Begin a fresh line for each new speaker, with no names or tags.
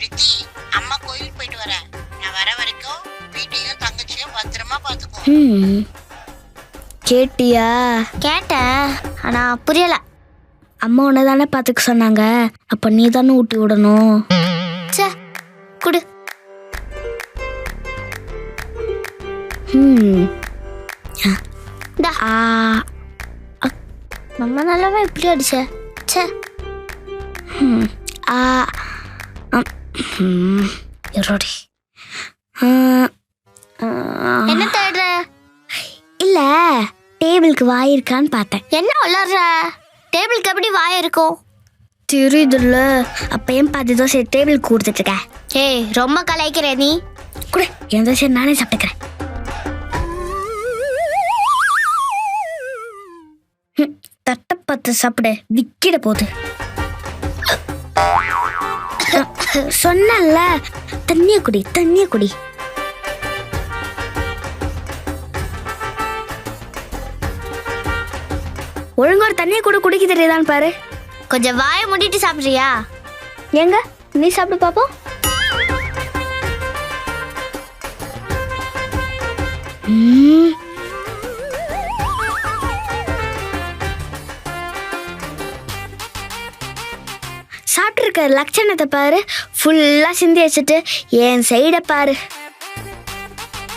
பிரித்தி, அம்மா கோயிலுக்கு போயிட்டு வரேன். நான் வர வரைக்கும் வீட்டையும் தங்கச்சியும் பத்திரமா பாத்துக்கோ.
கேட்டியா?
கேட்டேன், ஆனா புரியல.
அம்மா உன்னை தானே பார்த்துக்க சொன்னாங்க, அப்போ நீ தானே ஊட்டி விடணும்.
சே, குடு. நம்ம நல்லாவே இப்படி அடிச்ச. சே. என்ன தேடுற?
இல்ல, டேபிளுக்கு வாய் இருக்கான்னு பார்த்தேன்.
என்ன வளர்ற? டேபிளுக்கு எப்படி வாய் இருக்கும்?
தெரியுதுல்ல, அப்ப ஏன் பார்த்து தோசை டேபிளுக்கு கொடுத்துட்டு இருக்க?
ஏய், ரொம்ப கலாய்க்கிற நீ.
கூட என் தோசை நானே சாப்பிட்டுக்கிறேன். தட்டை பார்த்து சாப்பிட விக்கிட போகுது. சொன்னல, தண்ணிய குடி, தண்ணிய குடி. ஒழுங்கா ஒரு தண்ணிய கூட குடிக்க தெரியுதான்னு பாரு.
கொஞ்சம் வாயை மூடிட்டு சாப்பிட்றியா?
எங்க நீ சாப்பிட்டு பாப்போம். சாப்பிட்டு இருக்க லட்சணத்தை பாரு. ஃபுல்லா சிந்தி வச்சுட்டு என் சைட பாரு.